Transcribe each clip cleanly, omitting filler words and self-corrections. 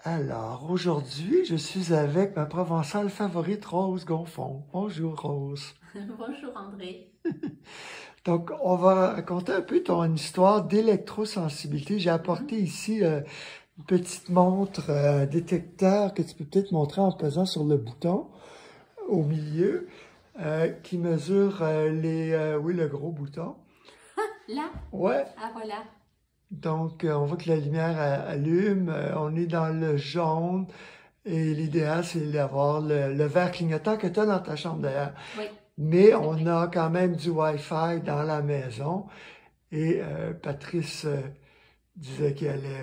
Alors, aujourd'hui, je suis avec ma provençale favorite, Rose Gonfond. Bonjour, Rose. Bonjour André. Donc, on va raconter un peu ton histoire d'électrosensibilité. J'ai Mhm. apporté ici une petite montre détecteur que tu peux peut-être montrer en pesant sur le bouton au milieu, qui mesure oui, le gros bouton. Là? Ouais, Ah voilà. donc on voit que la lumière allume, on est dans le jaune. Et l'idéal, c'est d'avoir le vert clignotant que tu as dans ta chambre d'ailleurs. Oui, Mais c'est on vrai. a quand même du Wi-Fi dans la maison. Et Patrice disait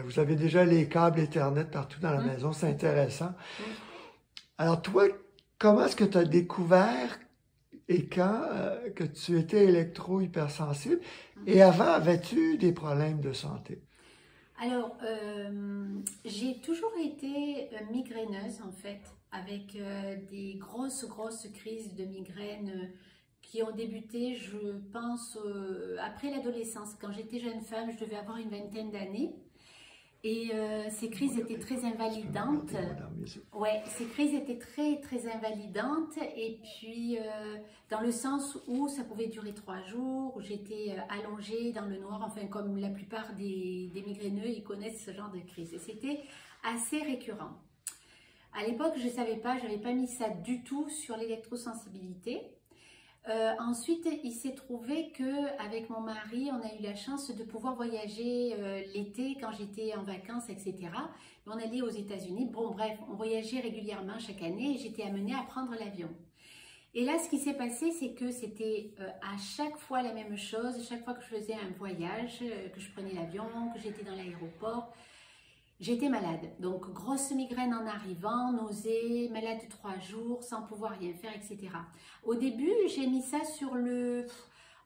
vous avez déjà les câbles Ethernet partout dans la maison, c'est intéressant. Mm. Alors toi, comment est-ce que tu as découvert et quand que tu étais électro-hypersensible? Et avant, avais-tu des problèmes de santé? Alors, j'ai toujours été migraineuse en fait, avec des grosses crises de migraine qui ont débuté, je pense, après l'adolescence. Quand j'étais jeune femme, je devais avoir une vingtaine d'années. Et ces crises étaient très Tu peux me invalidantes. regarder moi dans mes yeux. Ouais, ces crises étaient très invalidantes. Et puis, dans le sens où ça pouvait durer 3 jours, où j'étais allongée dans le noir, enfin, comme la plupart des migraineux, ils connaissent ce genre de crise. Et c'était assez récurrent. À l'époque, je ne savais pas, je n'avais pas mis ça du tout sur l'électrosensibilité. Ensuite, il s'est trouvé que avec mon mari, on a eu la chance de pouvoir voyager l'été quand j'étais en vacances, etc. Et on allait aux États-Unis. Bon, bref, on voyageait régulièrement chaque année et j'étais amenée à prendre l'avion. Et là, ce qui s'est passé, c'est que c'était à chaque fois la même chose. Chaque fois que je faisais un voyage, que je prenais l'avion, que j'étais dans l'aéroport, j'étais malade, donc grosse migraine en arrivant, nausée, malade 3 jours, sans pouvoir rien faire, etc. Au début, j'ai mis ça sur le...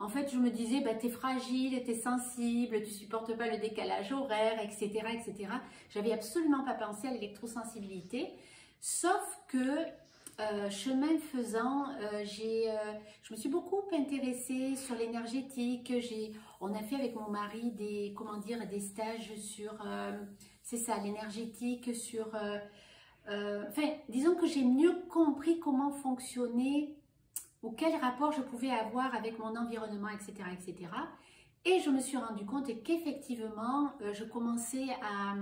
En fait, je me disais, bah, t'es fragile, t'es sensible, tu supportes pas le décalage horaire, etc., etc. J'avais absolument pas pensé à l'électrosensibilité, sauf que chemin faisant, je me suis beaucoup intéressée sur l'énergétique. On a fait avec mon mari des, comment dire, des stages sur, c'est ça, l'énergétique, sur, enfin, disons que j'ai mieux compris comment fonctionner ou quel rapport je pouvais avoir avec mon environnement, etc., etc. Et cetera. Et je me suis rendu compte qu'effectivement, je commençais à,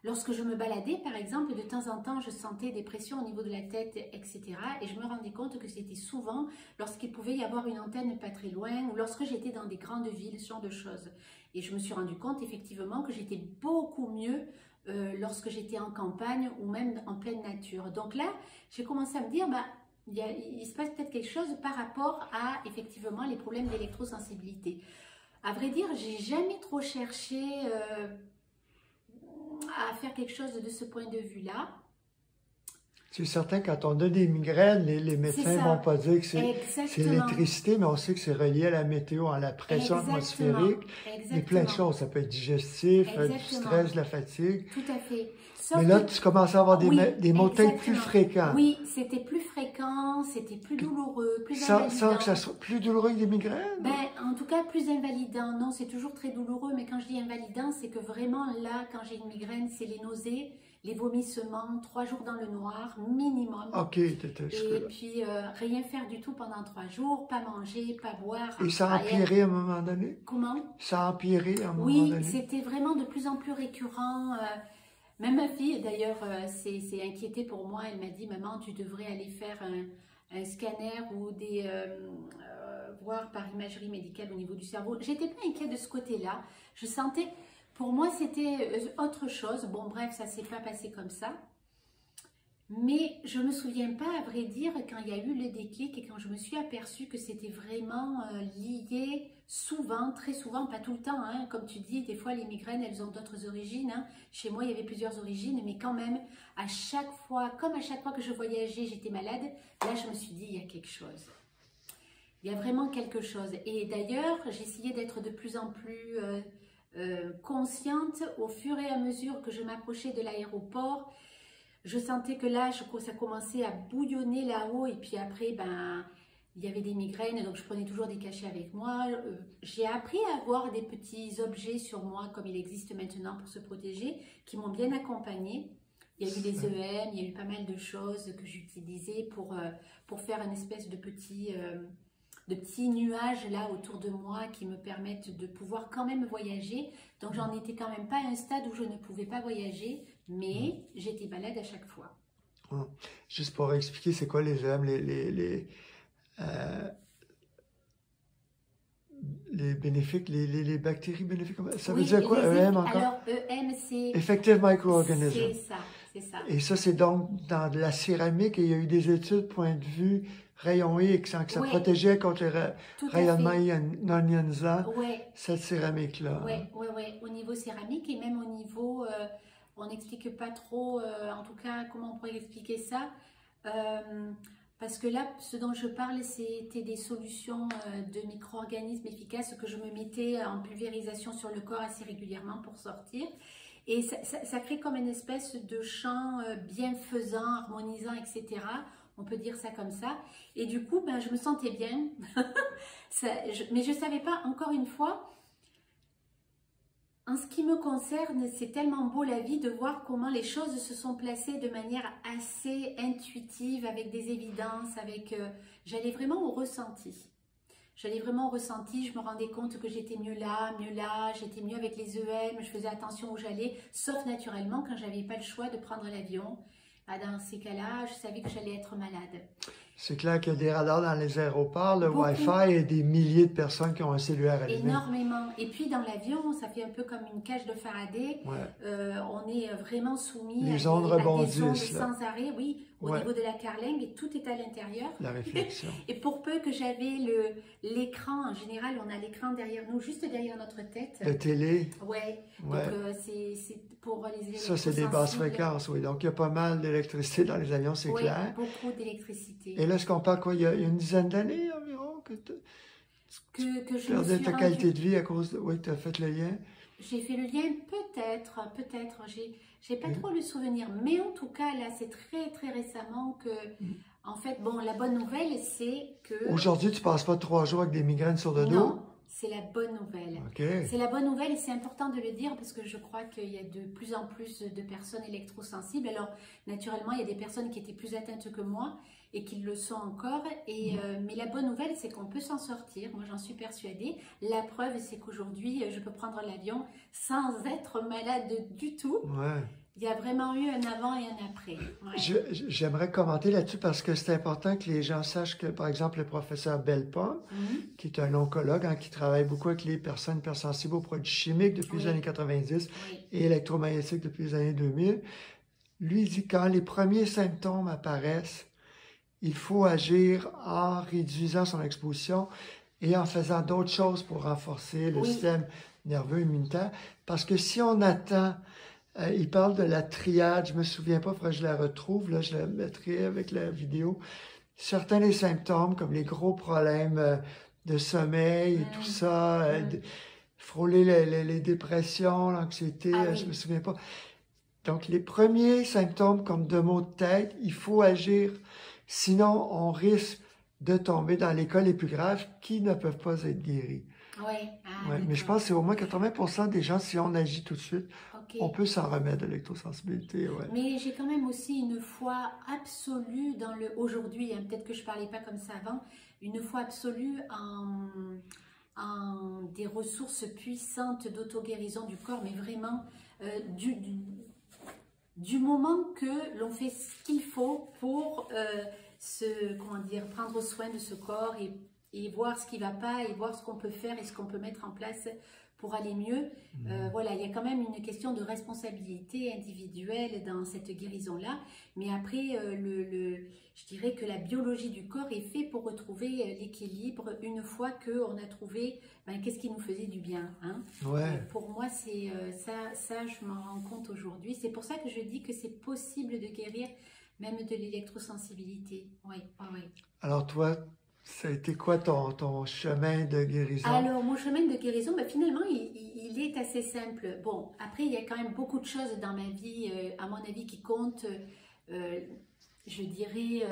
lorsque je me baladais, par exemple, de temps en temps, je sentais des pressions au niveau de la tête, etc. Et je me rendais compte que c'était souvent lorsqu'il pouvait y avoir une antenne pas très loin ou lorsque j'étais dans des grandes villes, ce genre de choses. Et je me suis rendu compte effectivement que j'étais beaucoup mieux lorsque j'étais en campagne ou même en pleine nature. Donc là, j'ai commencé à me dire, bah, il se passe peut-être quelque chose par rapport à effectivement les problèmes d'électrosensibilité. À vrai dire, j'ai jamais trop cherché à faire quelque chose de ce point de vue-là. C'est certain, quand on a des migraines, les C'est médecins vont ça, pas dire que c'est exactement, l'électricité, mais on sait que c'est relié à la météo, à la pression exactement, atmosphérique et plein de exactement, choses. Ça peut être digestif, du exactement, stress, de la fatigue. tout à fait. Mais Sauf que, là, tu commences à avoir oui, des maux de tête plus exactement, fréquents. oui, c'était plus fréquent, c'était plus Puis, douloureux, plus sans que ça invalidant. soit plus douloureux que des migraines. Ben, en tout cas, plus invalidant. Non, c'est toujours très douloureux, mais quand je dis invalidant, c'est que vraiment là, quand j'ai une migraine, c'est les nausées, les vomissements, 3 jours dans le noir, minimum. OK, t'étais Et jusque-là. puis, rien faire du tout pendant 3 jours, pas manger, pas boire, Et ça a rien. empiré à un moment donné? Comment? Ça a empiré à un moment Oui, donné? c'était vraiment de plus en plus récurrent. Même ma fille, d'ailleurs, s'est inquiétée pour moi. Elle m'a dit, maman, tu devrais aller faire un scanner ou voir par imagerie médicale au niveau du cerveau. J'étais pas inquiète de ce côté-là. Je sentais, pour moi, c'était autre chose. Bon, bref, ça s'est pas passé comme ça. Mais je ne me souviens pas, à vrai dire, quand il y a eu le déclic et quand je me suis aperçue que c'était vraiment lié souvent, très souvent, pas tout le temps, hein, comme tu dis, des fois les migraines, elles ont d'autres origines. Hein. Chez moi, il y avait plusieurs origines, mais quand même, à chaque fois, comme à chaque fois que je voyageais, j'étais malade, là, je me suis dit, il y a quelque chose. Il y a vraiment quelque chose. Et d'ailleurs, j'essayais d'être de plus en plus consciente au fur et à mesure que je m'approchais de l'aéroport. Je sentais que là, ça commençait à bouillonner là-haut et puis après, ben, il y avait des migraines, donc je prenais toujours des cachets avec moi. J'ai appris à avoir des petits objets sur moi, comme il existe maintenant pour se protéger, qui m'ont bien accompagnée. Il y a eu les EM, il y a eu pas mal de choses que j'utilisais pour faire une espèce de petits nuages là autour de moi qui me permettent de pouvoir quand même voyager. Donc j'en étais quand même pas à un stade où je ne pouvais pas voyager, mais j'étais malade à chaque fois. Juste pour expliquer, c'est quoi les EM, les bénéfiques, les bactéries bénéfiques, ça veut dire quoi, EM encore? Alors, EM, c'est... Effective Microorganism. C'est ça, c'est ça. Et ça, c'est donc dans de la céramique, et il y a eu des études, point de vue, rayons X, que ça protégeait contre les rayonnements non ionisants, cette céramique-là. Oui, au niveau céramique et même au niveau... on n'explique pas trop, en tout cas, comment on pourrait expliquer ça. Parce que là, ce dont je parle, c'était des solutions de micro-organismes efficaces que je me mettais en pulvérisation sur le corps assez régulièrement pour sortir. Et ça crée comme une espèce de champ bienfaisant, harmonisant, etc. On peut dire ça comme ça. Et du coup, ben, je me sentais bien. Mais je ne savais pas, encore une fois, en ce qui me concerne, c'est tellement beau la vie de voir comment les choses se sont placées de manière assez intuitive, avec des évidences, j'allais vraiment au ressenti. J'allais vraiment au ressenti, je me rendais compte que j'étais mieux là, j'étais mieux avec les EM, je faisais attention où j'allais, sauf naturellement quand j'avais pas le choix de prendre l'avion. Dans ces cas-là, je savais que j'allais être malade. C'est clair qu'il y a des radars dans les aéroports, le Wi-Fi et des milliers de personnes qui ont un cellulaire allumé. Énormément. Et puis dans l'avion, ça fait un peu comme une cage de Faraday. On est vraiment soumis les ondes rebondissent, des ondes sans arrêt, au niveau de la carlingue, et tout est à l'intérieur. La réflexion. Et pour peu que j'avais l'écran, en général, on a l'écran derrière nous, juste derrière notre tête. De télé. Donc c'est pour les électrosensibles. Ça, c'est des basses fréquences, oui. Donc il y a pas mal d'électricité dans les avions, c'est clair. Beaucoup d'électricité. Et là, est-ce qu'on parle quoi, il y a une dizaine d'années environ que je perdais ta qualité de vie à cause de... Oui, tu as fait le lien. J'ai fait le lien, peut-être. J'ai pas trop le souvenir. Mais en tout cas, là, c'est très, très récemment que... En fait, bon, la bonne nouvelle, c'est que... Aujourd'hui, tu passes pas 3 jours avec des migraines sur le dos? Non, c'est la bonne nouvelle. Okay. C'est la bonne nouvelle et c'est important de le dire parce que je crois qu'il y a de plus en plus de personnes électrosensibles. Alors, naturellement, il y a des personnes qui étaient plus atteintes que moi et qui le sont encore. Mais la bonne nouvelle, c'est qu'on peut s'en sortir. Moi, j'en suis persuadée. La preuve, c'est qu'aujourd'hui, je peux prendre l'avion sans être malade du tout. Il y a vraiment eu un avant et un après. J'aimerais commenter là-dessus parce que c'est important que les gens sachent que, par exemple, le professeur Bellepomme, qui est un oncologue, qui travaille beaucoup avec les personnes hypersensibles aux produits chimiques depuis les années 90 et électromagnétiques depuis les années 2000, lui dit quand les premiers symptômes apparaissent, il faut agir en réduisant son exposition et en faisant d'autres choses pour renforcer le système nerveux immunitaire. Parce que si on attend... il parle de la triade, je me souviens pas, il faudrait que je la retrouve, là, je la mettrai avec la vidéo. Certains des symptômes, comme les gros problèmes de sommeil et tout ça, frôler les dépressions, l'anxiété, je me souviens pas. Donc, les premiers symptômes comme de maux de tête, il faut agir, sinon on risque de tomber dans les cas les plus graves qui ne peuvent pas être guéris. Mais je pense que c'est au moins 80% des gens, si on agit tout de suite, on peut s'en remettre de l'électrosensibilité. Mais j'ai quand même aussi une foi absolue dans le aujourd'hui, peut-être que je ne parlais pas comme ça avant, une foi absolue en des ressources puissantes d'auto-guérison du corps, mais vraiment du moment que l'on fait ce qu'il faut pour prendre soin de ce corps et voir ce qui ne va pas et voir ce qu'on peut faire et ce qu'on peut mettre en place pour aller mieux. Voilà, il y a quand même une question de responsabilité individuelle dans cette guérison-là. Mais après, je dirais que la biologie du corps est faite pour retrouver l'équilibre une fois qu'on a trouvé qu'est-ce qui nous faisait du bien. Pour moi, c'est ça, je m'en rends compte aujourd'hui. C'est pour ça que je dis que c'est possible de guérir même de l'électrosensibilité. Alors toi, ça a été quoi ton chemin de guérison? Alors, mon chemin de guérison, finalement, il est assez simple. Bon, après, il y a quand même beaucoup de choses dans ma vie, à mon avis, qui comptent. Je dirais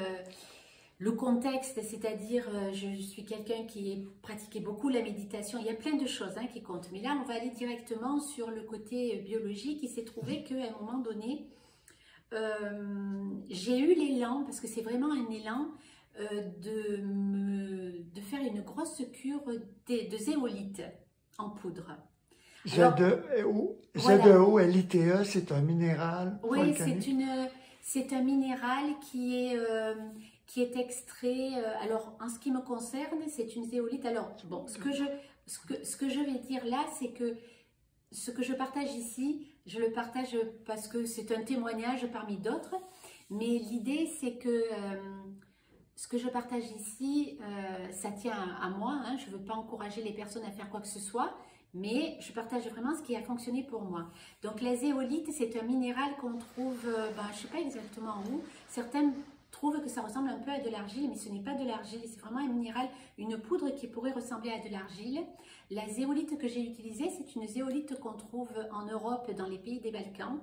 le contexte, c'est-à-dire, je suis quelqu'un qui a pratiqué beaucoup la méditation. Il y a plein de choses qui comptent. Mais là, on va aller directement sur le côté biologique. Il s'est trouvé qu'à un moment donné, j'ai eu l'élan, parce que c'est vraiment un élan, de faire une grosse cure de zéolite en poudre. Alors, voilà. Z2O, LITE, c'est un minéral Oui, volcanique. c'est un minéral qui est extrait. Alors, en ce qui me concerne, c'est une zéolite. Alors, bon, ce que je vais dire là, c'est que ce que je partage ici, je le partage parce que c'est un témoignage parmi d'autres. Mais l'idée, c'est que ce que je partage ici, ça tient à moi. Hein, je ne veux pas encourager les personnes à faire quoi que ce soit. Mais je partage vraiment ce qui a fonctionné pour moi. Donc la zéolite, c'est un minéral qu'on trouve, je ne sais pas exactement où. Certains trouvent que ça ressemble un peu à de l'argile, mais ce n'est pas de l'argile. C'est vraiment un minéral, une poudre qui pourrait ressembler à de l'argile. La zéolite que j'ai utilisée, c'est une zéolite qu'on trouve en Europe, dans les pays des Balkans.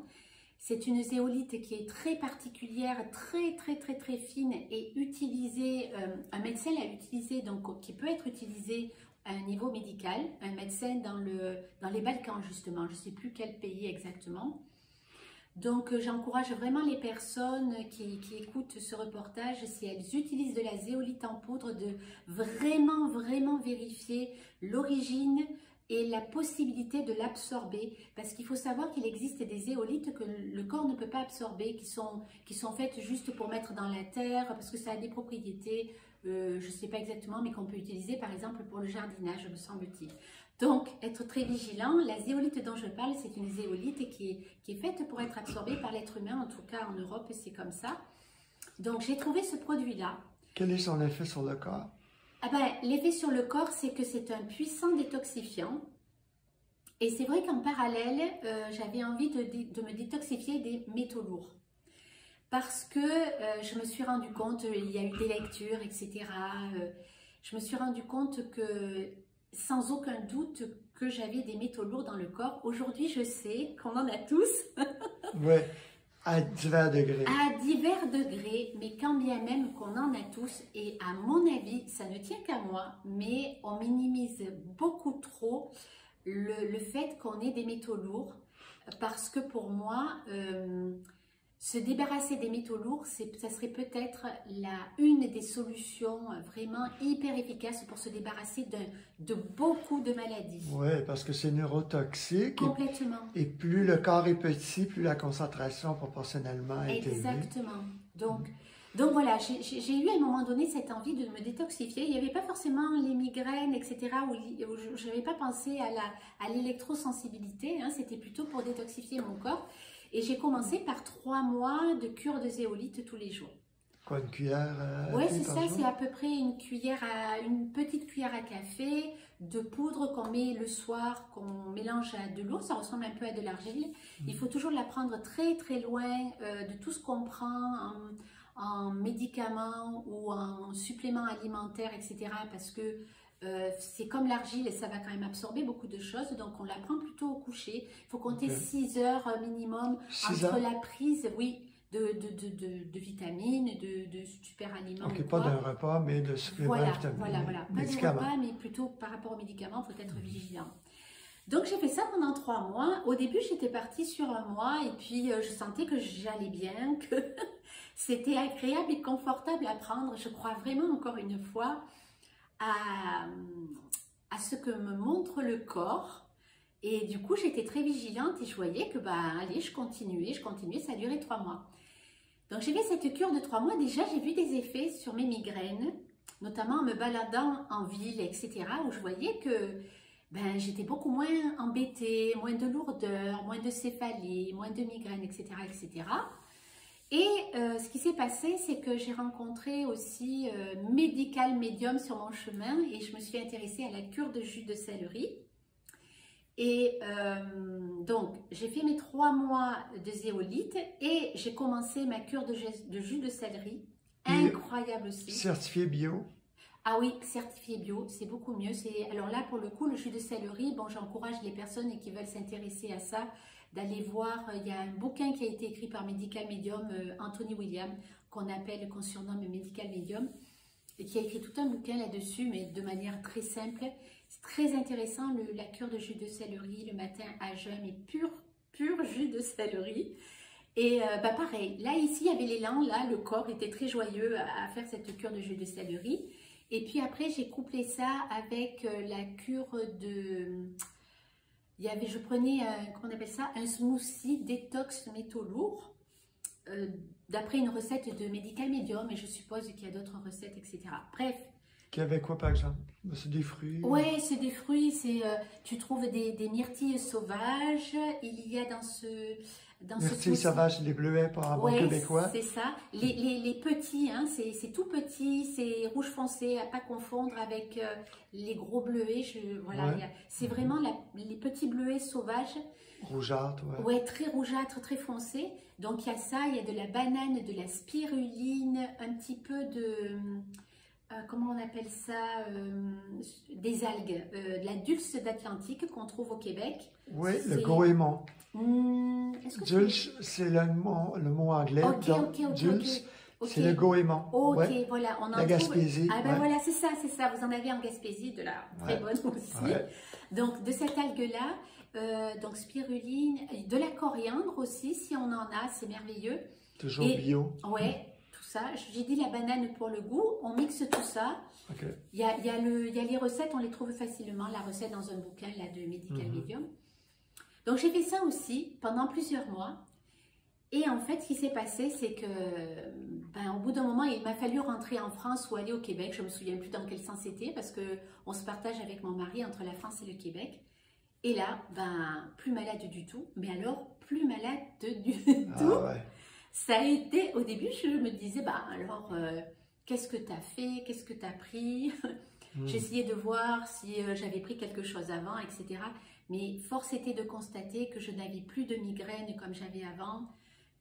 C'est une zéolite qui est très particulière, très fine et utilisée, un médecin l'a utilisée, donc qui peut être utilisée à un niveau médical, un médecin dans les Balkans justement, je ne sais plus quel pays exactement. Donc j'encourage vraiment les personnes qui écoutent ce reportage, si elles utilisent de la zéolite en poudre, de vraiment vérifier l'origine et la possibilité de l'absorber, parce qu'il faut savoir qu'il existe des zéolites que le corps ne peut pas absorber, qui sont faites juste pour mettre dans la terre, parce que ça a des propriétés, je ne sais pas exactement, mais qu'on peut utiliser par exemple pour le jardinage, me semble-t-il. Donc, être très vigilant. La zéolite dont je parle, c'est une zéolite qui est faite pour être absorbée par l'être humain, en tout cas en Europe, c'est comme ça. Donc, j'ai trouvé ce produit-là. Quel est son effet sur le corps? Ah ben, l'effet sur le corps, c'est que c'est un puissant détoxifiant. Et c'est vrai qu'en parallèle, j'avais envie de me détoxifier des métaux lourds. Parce que je me suis rendu compte, il y a eu des lectures, etc. Je me suis rendu compte que, sans aucun doute, que j'avais des métaux lourds dans le corps. Aujourd'hui, je sais qu'on en a tous. Oui, à divers degrés. À divers degrés, mais quand bien même qu'on en a tous, et à mon avis, ça ne tient qu'à moi, mais on minimise beaucoup trop le fait qu'on ait des métaux lourds, parce que pour moi, se débarrasser des métaux lourds, ça serait peut-être une des solutions vraiment hyper efficaces pour se débarrasser de beaucoup de maladies. Oui, parce que c'est neurotoxique. Complètement. Et plus le corps est petit, plus la concentration proportionnellement est élevée. Exactement. Donc voilà, j'ai eu à un moment donné cette envie de me détoxifier. Il n'y avait pas forcément les migraines, etc. où je n'avais pas pensé à l'électrosensibilité. Hein, c'était plutôt pour détoxifier mon corps. Et j'ai commencé par 3 mois de cure de zéolite tous les jours. Quoi, une cuillère Oui, c'est ça, c'est à peu près une petite cuillère à café de poudre qu'on met le soir, qu'on mélange à de l'eau. Ça ressemble un peu à de l'argile. Il faut toujours la prendre très loin de tout ce qu'on prend en médicaments ou en suppléments alimentaires, etc. Parce que c'est comme l'argile et ça va quand même absorber beaucoup de choses, donc on la prend plutôt au coucher. Il faut compter 6 heures minimum entre la prise, oui, de vitamines, de super aliments. Ok, pas d'un repas, mais de suppléments vitamines. Voilà. Pas du repas, mais plutôt par rapport aux médicaments, il faut être vigilant. Donc j'ai fait ça pendant 3 mois. Au début, j'étais partie sur 1 mois et puis je sentais que j'allais bien, que c'était agréable et confortable à prendre. Je crois vraiment, encore une fois, à ce que me montre le corps. Et du coup, j'étais très vigilante et je voyais que, allez, je continuais, ça a duré 3 mois. Donc, j'ai fait cette cure de 3 mois. Déjà, j'ai vu des effets sur mes migraines, notamment en me baladant en ville, etc., où je voyais que j'étais beaucoup moins embêtée, moins de lourdeur, moins de céphalée, moins de migraines, etc., etc. Et ce qui s'est passé, c'est que j'ai rencontré aussi Medical Medium sur mon chemin et je me suis intéressée à la cure de jus de céleri. Et donc, j'ai fait mes 3 mois de zéolite et j'ai commencé ma cure de jus de céleri. Incroyable aussi. Certifié bio? Ah oui, certifié bio, c'est beaucoup mieux. Alors là, pour le coup, le jus de céleri, j'encourage les personnes qui veulent s'intéresser à ça d'aller voir. Il y a un bouquin qui a été écrit par Medical Medium, Anthony William, qu'on surnomme Medical Medium, et qui a écrit tout un bouquin là-dessus, mais de manière très simple. C'est très intéressant, la cure de jus de céleri le matin à jeun, mais pur jus de céleri. Et bah pareil, là ici il y avait l'élan, là le corps était très joyeux à faire cette cure de jus de céleri. Et puis après j'ai couplé ça avec la cure de... je prenais, comment on appelle ça, un smoothie détox métaux lourds, d'après une recette de Medical Medium, et je suppose qu'il y a d'autres recettes, etc. Bref. Qui avait quoi par exemple? C'est des fruits? Ouais, c'est des fruits, tu trouves des myrtilles sauvages, il y a dans ce Myrtilles sauvages, les bleuets pour un bon québécois. C'est ça. Les petits, hein, c'est tout petit, c'est rouge foncé, à pas confondre avec les gros bleuets. Voilà, Ouais. c'est vraiment les petits bleuets sauvages. Rougeâtre, ouais. Ouais, très rougeâtre, très foncé. Donc il y a ça, il y a de la banane, de la spiruline, un petit peu de... comment on appelle ça, des algues, de la dulce d'Atlantique qu'on trouve au Québec. Oui, le goémon. Dulce, c'est le mot anglais. Ok, donc, ok, ok, dulce, ok. c'est le goémon. Ok, Ouais. voilà, on en La Gaspésie. Ah ben ouais. voilà, c'est ça, vous en avez en Gaspésie, de la très bonne aussi. Ouais. Donc de cette algue-là, donc spiruline, de la coriandre aussi, si on en a, c'est merveilleux. Toujours Et, bio. Ouais, tout ça. J'ai dit la banane pour le goût, on mixe tout ça. Okay. Il y a les recettes, on les trouve facilement, la recette dans un bouquin là, de Medical Medium. Donc j'ai fait ça aussi pendant plusieurs mois. Et en fait, ce qui s'est passé, c'est que, au bout d'un moment, il m'a fallu rentrer en France ou aller au Québec. Je ne me souviens plus dans quel sens c'était, parce qu'on se partage avec mon mari entre la France et le Québec. Et là, plus malade du tout. Mais alors, plus malade du tout. Ouais. Ça a été, au début, je me disais, alors, qu'est-ce que tu as fait? Qu'est-ce que tu as pris? J'essayais de voir si j'avais pris quelque chose avant, etc. Mais force était de constater que je n'avais plus de migraine comme j'avais avant,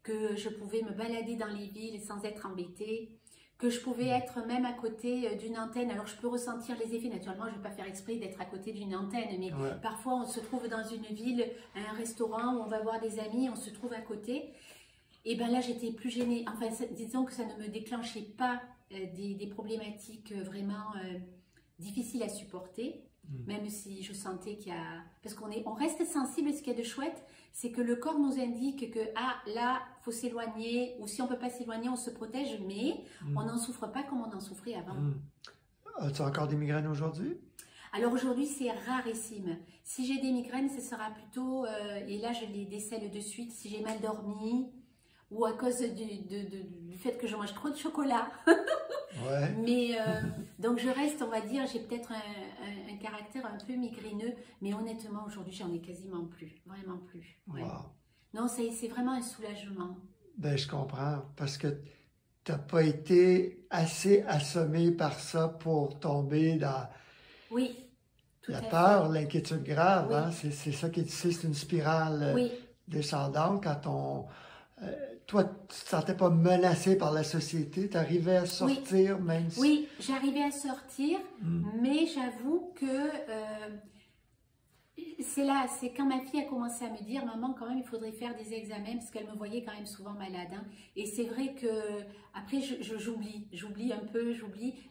que je pouvais me balader dans les villes sans être embêtée, que je pouvais être même à côté d'une antenne. Alors je peux ressentir les effets, naturellement je ne vais pas faire exprès d'être à côté d'une antenne, mais parfois on se trouve dans une ville, à un restaurant où on va voir des amis, on se trouve à côté. Et là j'étais plus gênée, enfin disons que ça ne me déclenchait pas des problématiques vraiment difficiles à supporter. Même si je sentais qu'il y a... Parce on reste sensible, ce qu'il y a de chouette, c'est que le corps nous indique que, là, il faut s'éloigner, ou si on ne peut pas s'éloigner, on se protège, mais on n'en souffre pas comme on en souffrait avant. As-tu encore des migraines aujourd'hui? Alors aujourd'hui, c'est rarissime. Si j'ai des migraines, ce sera plutôt, et là je les décèle de suite, si j'ai mal dormi, ou à cause du fait que je mange trop de chocolat. Ouais. Mais donc je reste, on va dire, j'ai peut-être un caractère un peu migraineux, mais honnêtement aujourd'hui j'en ai quasiment plus, vraiment plus. Ouais. Wow. Non, c'est vraiment un soulagement. Je comprends, parce que tu n'as pas été assez assommé par ça pour tomber dans la peur, l'inquiétude grave. Oui. Hein? C'est ça qui est difficile, c'est une spirale descendante quand toi, tu ne te sentais pas menacé par la société, tu arrivais à sortir même si... Oui, j'arrivais à sortir, mais j'avoue que c'est quand ma fille a commencé à me dire, maman, quand même, il faudrait faire des examens, parce qu'elle me voyait quand même souvent malade. Hein. Et c'est vrai que, après, j'oublie un peu,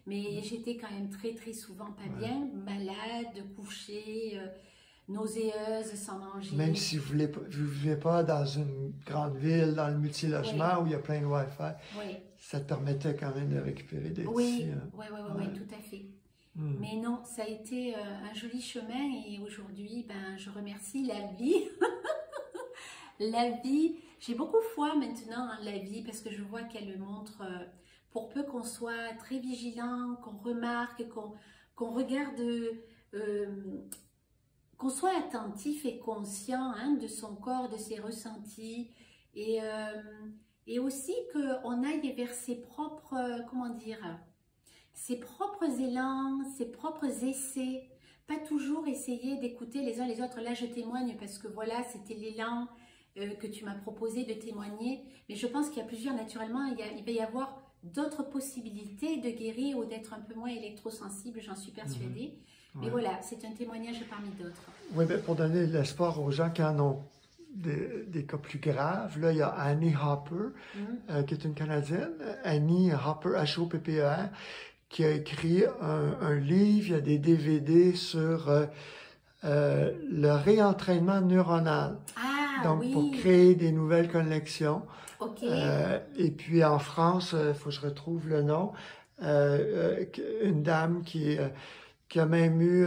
mais j'étais quand même très, très souvent pas bien, malade, couchée, nauséeuse, sans manger. Même si vous ne vivez pas dans une grande ville, dans le multilogement où il y a plein de Wi-Fi, ça te permettait quand même de récupérer des Oui, tout à fait. Mais non, ça a été un joli chemin et aujourd'hui, je remercie la vie. La vie, j'ai beaucoup foi maintenant en la vie parce que je vois qu'elle montre, pour peu qu'on soit très vigilant, qu'on remarque, qu'on regarde... qu'on soit attentif et conscient de son corps, de ses ressentis, et aussi qu'on aille vers ses propres, ses propres élans, ses propres essais, pas toujours essayer d'écouter les uns les autres. Là, je témoigne parce que voilà, c'était l'élan que tu m'as proposé de témoigner, mais je pense qu'il y a plusieurs, naturellement, il va y avoir d'autres possibilités de guérir ou d'être un peu moins électrosensible, j'en suis persuadée. Mais voilà, c'est un témoignage parmi d'autres. Oui, pour donner l'espoir aux gens qui en ont des cas plus graves, là, il y a Annie Hopper, qui est une Canadienne, Annie Hopper, H-O-P-P-E-R, qui a écrit un livre, il y a des DVD sur le réentraînement neuronal. Ah, Donc, pour oui, créer des nouvelles connexions. ok, Et puis en France, il faut que je retrouve le nom, une dame qui a même eu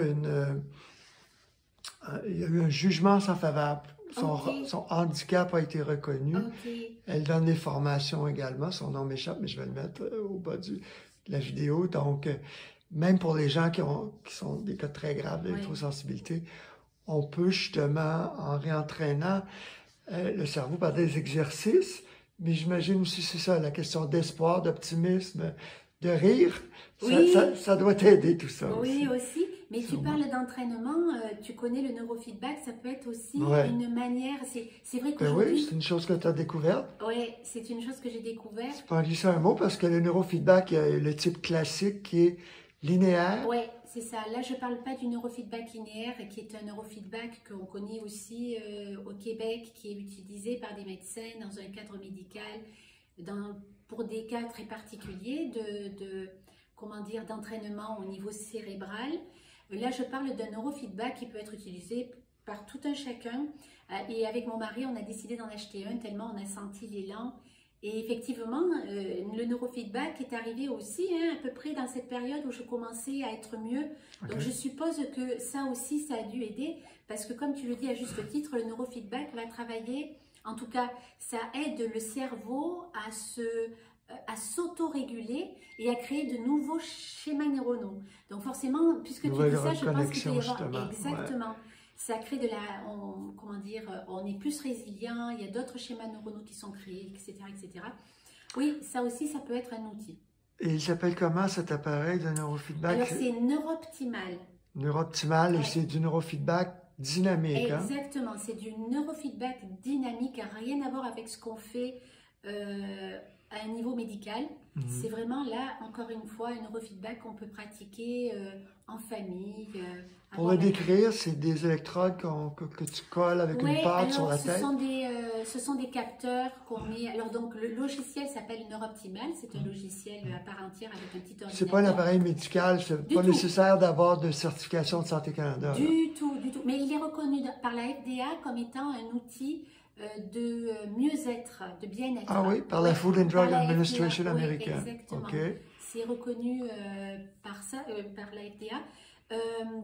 il y a eu un jugement en sa faveur. ok, Son handicap a été reconnu. ok. Elle donne des formations également. Son nom m'échappe, mais je vais le mettre au bas de la vidéo. Donc, même pour les gens qui sont des cas très graves Oui, d'électrosensibilité, on peut justement, en réentraînant le cerveau par des exercices, mais j'imagine aussi, c'est ça, la question d'espoir, d'optimisme, de rire, oui, ça doit t'aider tout ça oui aussi, aussi. Mais tu sûrement. parles d'entraînement, tu connais le neurofeedback, ça peut être aussi Ouais. une manière, c'est vrai Ben oui, qu'aujourd'hui, c'est une chose que tu as découverte. ouais, c'est une chose que j'ai découverte. Tu peux en glisser un mot parce que le neurofeedback, il y a le type classique qui est linéaire. Ouais, c'est ça. Là, je parle pas du neurofeedback linéaire, qui est un neurofeedback qu'on connaît aussi au Québec, qui est utilisé par des médecins dans un cadre médical, pour des cas très particuliers comment dire, d'entraînement au niveau cérébral. Là, je parle d'un neurofeedback qui peut être utilisé par tout un chacun. Et avec mon mari, on a décidé d'en acheter un tellement on a senti l'élan. Et effectivement, le neurofeedback est arrivé aussi à peu près dans cette période où je commençais à être mieux. OK. Donc je suppose que ça aussi, ça a dû aider parce que comme tu le dis à juste titre, le neurofeedback va travailler, en tout cas, ça aide le cerveau à s'auto-réguler et à créer de nouveaux schémas neuronaux. Donc forcément, puisque tu Nouvelle dis ça, je pense qu'il peut y reconnexion, avoir justement. Ouais. exactement. Ça crée comment dire, on est plus résilient, il y a d'autres schémas neuronaux qui sont créés, etc., etc. Oui, ça aussi, ça peut être un outil. Et il s'appelle comment cet appareil de neurofeedback? Alors, c'est Neuroptimal. Neurooptimal et Ouais. c'est du neurofeedback dynamique, hein? Exactement, c'est du neurofeedback dynamique, rien à voir avec ce qu'on fait à un niveau médical. C'est vraiment là, encore une fois, un neurofeedback qu'on peut pratiquer en famille. Pour le décrire, c'est des électrodes que tu colles avec une Oui, pâte sur alors la tête. ce sont des capteurs qu'on met. Alors donc le logiciel s'appelle Neuroptimal, c'est un logiciel à part entière avec un petit ordinateur. C'est pas un appareil médical, c'est pas nécessaire d'avoir de certification de Santé Canada. Du tout. Mais il est reconnu par la FDA comme étant un outil de mieux-être, de bien-être. Ah oui, par la Food and Drug Administration américaine. Oui, exactement. OK. C'est reconnu par la FDA.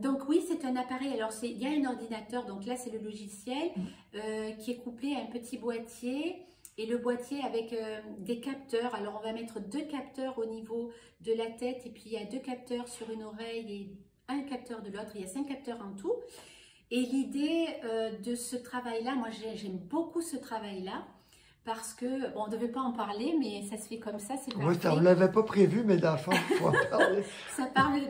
Donc oui, c'est un appareil. Alors il y a un ordinateur, donc là c'est le logiciel qui est couplé à un petit boîtier et le boîtier avec des capteurs. Alors on va mettre 2 capteurs au niveau de la tête et puis il y a 2 capteurs sur une oreille et un capteur de l'autre. Il y a 5 capteurs en tout. Et l'idée de ce travail-là, moi j'aime beaucoup ce travail-là. Parce que, bon, on ne devait pas en parler, mais ça se fait comme ça, c'est parfait. Oui, on ne l'avait pas prévu, mais dans le fond, il faut en parler. Ça parle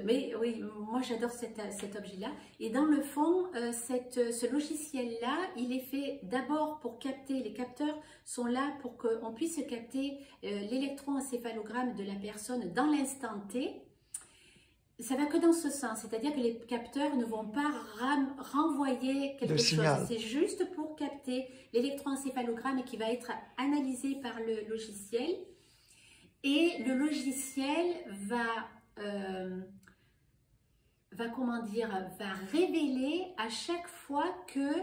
mais oui, moi j'adore cet objet-là. Et dans le fond, ce logiciel-là, il est fait d'abord pour capter, les capteurs sont là pour qu'on puisse capter l'électroencéphalogramme de la personne dans l'instant T. Ça va que dans ce sens, c'est-à-dire que les capteurs ne vont pas renvoyer quelque chose. C'est juste pour capter l'électroencéphalogramme qui va être analysé par le logiciel. Et le logiciel comment dire, va révéler à chaque fois que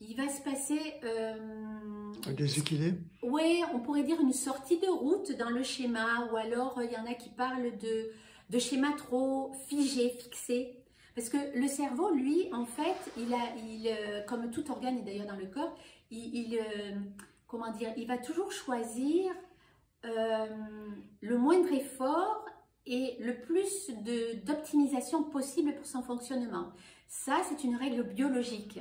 il va se passer un déséquilibre. Oui, on pourrait dire une sortie de route dans le schéma, ou alors il y en a qui parlent de schémas trop figés, fixés. Parce que le cerveau, lui, en fait, comme tout organe et d'ailleurs dans le corps, comment dire, il va toujours choisir le moindre effort et le plus d'optimisation possible pour son fonctionnement. Ça, c'est une règle biologique.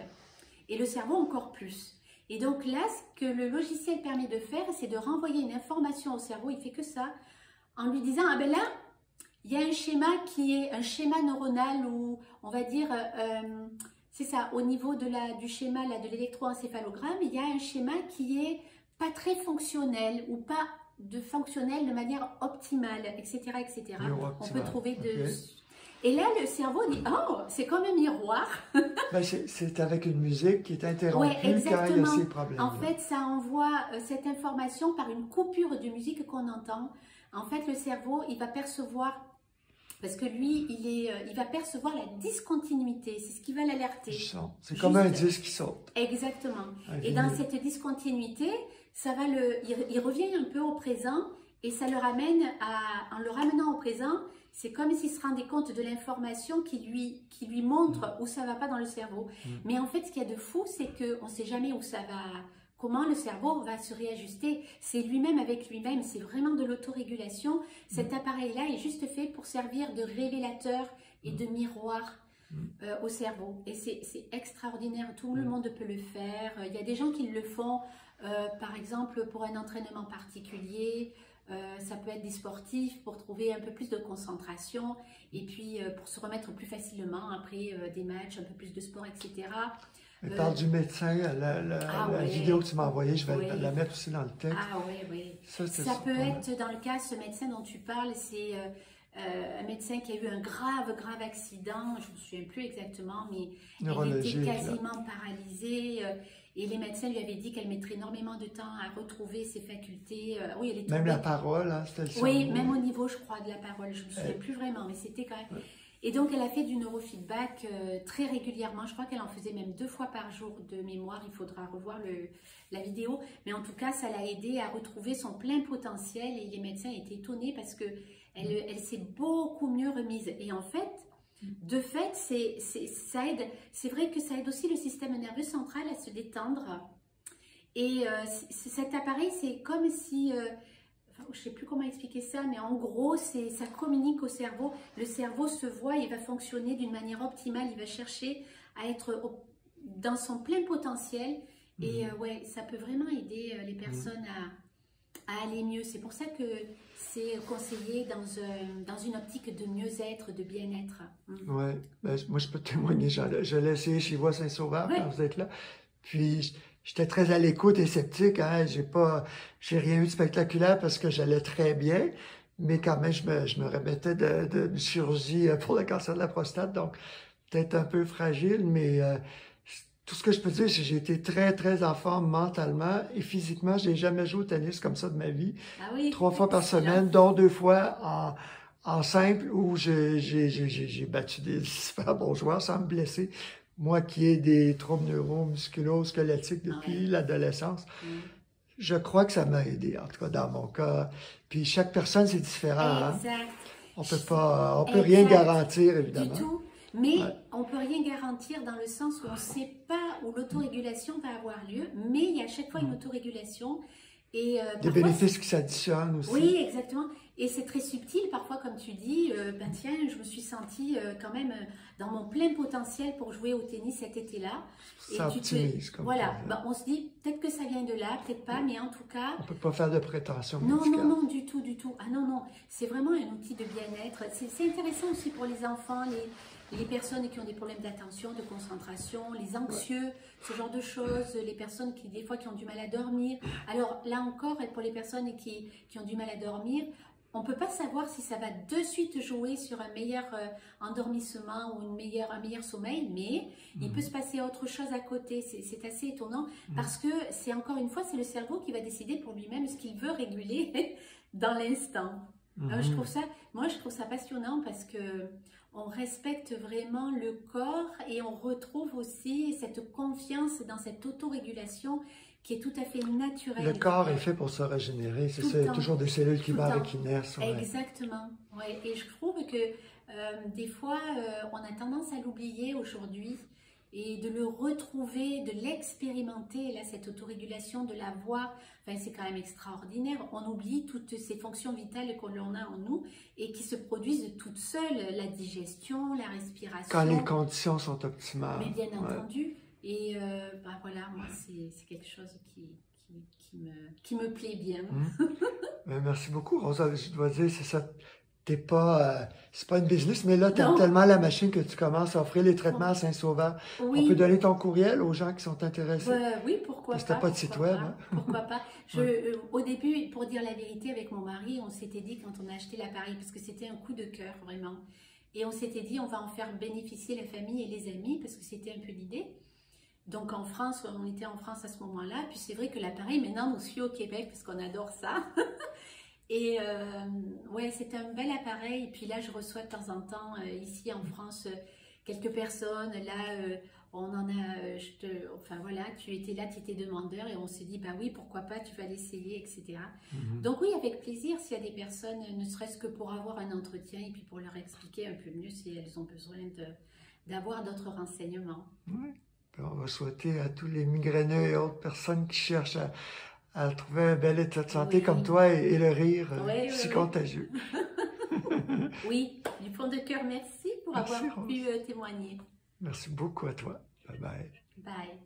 Et le cerveau encore plus. Et donc là, ce que le logiciel permet de faire, c'est de renvoyer une information au cerveau. Il fait que ça, en lui disant, ah ben là, il y a un schéma qui est un schéma neuronal où, on va dire, c'est ça, au niveau du schéma là, de l'électroencéphalogramme, il y a un schéma qui est pas très fonctionnel ou pas fonctionnel de manière optimale, etc. etc. On peut trouver Et là, le cerveau dit, oh, c'est comme un miroir. Ben, c'est avec une musique qui est interrompue quand il y a ces problèmes. En fait, ça envoie cette information par une coupure de musique qu'on entend. En fait, le cerveau, il va percevoir Parce que lui, il va percevoir la discontinuité, c'est ce qui va l'alerter. C'est comme un disque qui saute. Exactement. Un Et dans vinyle. cette discontinuité, il revient un peu au présent et ça le ramène en le ramenant au présent, c'est comme s'il se rendait compte de l'information qui lui montre où ça va pas dans le cerveau. Mais en fait, ce qu'il y a de fou, c'est qu'on ne sait jamais où ça va, comment le cerveau va se réajuster. C'est lui-même avec lui-même, c'est vraiment de l'autorégulation. Cet appareil-là est juste fait pour servir de révélateur et de miroir au cerveau. Et c'est extraordinaire, tout le monde peut le faire. Il y a des gens qui le font, par exemple, pour un entraînement particulier. Ça peut être des sportifs pour trouver un peu plus de concentration et puis pour se remettre plus facilement après des matchs, un peu plus de sport, etc. Elle parle du médecin, la vidéo que tu m'as envoyée, je vais la mettre aussi dans le texte. Ah oui, oui. Ça peut être, dans le cas, ce médecin dont tu parles, c'est un médecin qui a eu un grave accident, je ne me souviens plus exactement, mais il était quasiment paralysé. Et les médecins lui avaient dit qu'elle mettrait énormément de temps à retrouver ses facultés. Oui, elle est même la parole, hein, c'était le cerveau. Oui, même au niveau, je crois, de la parole. Je ne me souviens plus vraiment, mais c'était quand même... Ouais. Et donc, elle a fait du neurofeedback très régulièrement. Je crois qu'elle en faisait même 2 fois par jour de mémoire. Il faudra revoir la vidéo. Mais en tout cas, ça l'a aidé à retrouver son plein potentiel. Et les médecins étaient étonnés parce qu'elle s'est beaucoup mieux remise. Et en fait, de fait, ça aide. C'est vrai que ça aide aussi le système nerveux central à se détendre. Et cet appareil, c'est comme si... je ne sais plus comment expliquer ça, mais en gros, ça communique au cerveau. Le cerveau se voit, il va fonctionner d'une manière optimale, il va chercher à être dans son plein potentiel. Et ouais, ça peut vraiment aider les personnes à aller mieux. C'est pour ça que c'est conseillé dans une optique de mieux-être, de bien-être. Ouais, ben, moi je peux témoigner, je l'ai essayé chez vous à Saint-Sauveur quand vous êtes là. Puis j'étais très à l'écoute et sceptique, hein. J'ai rien eu de spectaculaire parce que j'allais très bien, mais quand même je me remettais de chirurgie pour le cancer de la prostate, donc peut-être un peu fragile, mais tout ce que je peux dire, c'est que j'ai été très en forme mentalement et physiquement. Je n'ai jamais joué au tennis comme ça de ma vie. Ah oui, 3 fois par semaine, dont 2 fois en simple où j'ai battu des super bons joueurs sans me blesser. Moi qui ai des troubles neuromusculo-squelettiques depuis l'adolescence, je crois que ça m'a aidé, en tout cas dans mon cas. Puis chaque personne, c'est différent. Exact. Hein? On peut rien garantir, évidemment. Du tout. Mais on ne peut rien garantir dans le sens où on ne sait pas où l'autorégulation va avoir lieu, mais il y a à chaque fois une autorégulation. Et des bénéfices qui s'additionnent aussi. Oui, exactement. Et c'est très subtil, parfois, comme tu dis, ben tiens, je me suis sentie quand même dans mon plein potentiel pour jouer au tennis cet été-là. Ça optimise, comme voilà, ben, on se dit, peut-être que ça vient de là, peut-être pas, mais en tout cas... On ne peut pas faire de prétention médicale. Non, du tout. Ah non, c'est vraiment un outil de bien-être. C'est intéressant aussi pour les enfants, les personnes qui ont des problèmes d'attention, de concentration, les anxieux, ce genre de choses, les personnes qui, des fois, qui ont du mal à dormir. Alors, là encore, pour les personnes qui ont du mal à dormir, on ne peut pas savoir si ça va de suite jouer sur un meilleur endormissement ou un meilleur sommeil, mais il peut se passer autre chose à côté. C'est assez étonnant parce que c'est encore une fois, c'est le cerveau qui va décider pour lui-même ce qu'il veut réguler dans l'instant. Je trouve ça passionnant parce que on respecte vraiment le corps et on retrouve aussi cette confiance dans cette autorégulation qui est tout à fait naturelle. Le corps est fait pour se régénérer, c'est ça, il y a toujours des cellules qui meurent et qui naissent. Ouais. Exactement, ouais. Et je trouve que des fois, on a tendance à l'oublier aujourd'hui et de le retrouver, de l'expérimenter, là, cette autorégulation, de la voir, enfin, c'est quand même extraordinaire. On oublie toutes ces fonctions vitales que l'on a en nous et qui se produisent toutes seules, la digestion, la respiration. Quand les conditions sont optimales. Mais bien entendu. Et bah voilà, moi, c'est quelque chose qui me plaît bien. Merci beaucoup, Rosa. Je dois dire, c'est ça. C'est pas une business, mais là, tu aimes tellement la machine que tu commences à offrir les traitements à Saint-Sauveur. Oui. On peut donner ton courriel aux gens qui sont intéressés. Oui, pourquoi pas. C'était pas de site web. Hein? Pourquoi pas. Au début, pour dire la vérité, avec mon mari, on s'était dit quand on a acheté l'appareil, parce que c'était un coup de cœur, vraiment. Et on s'était dit, on va en faire bénéficier la famille et les amis, parce que c'était un peu l'idée. Donc en France, on était en France à ce moment-là. Puis c'est vrai que l'appareil maintenant nous suit au Québec, parce qu'on adore ça. Et ouais, c'est un bel appareil. Et puis là, je reçois de temps en temps, ici en France, quelques personnes. Là, on en a, enfin voilà, tu étais là, tu étais demandeur et on s'est dit, bah oui, pourquoi pas, tu vas l'essayer, etc. Donc oui, avec plaisir, s'il y a des personnes, ne serait-ce que pour avoir un entretien et puis pour leur expliquer un peu mieux si elles ont besoin d'avoir d'autres renseignements. Oui. Puis on va souhaiter à tous les migraineux et autres personnes qui cherchent à trouver un bel état de santé comme toi et le rire Oui, si oui, contagieux. oui, du fond de cœur, merci pour Merci, avoir pu Rose. témoigner. Merci beaucoup à toi. Bye bye. Bye.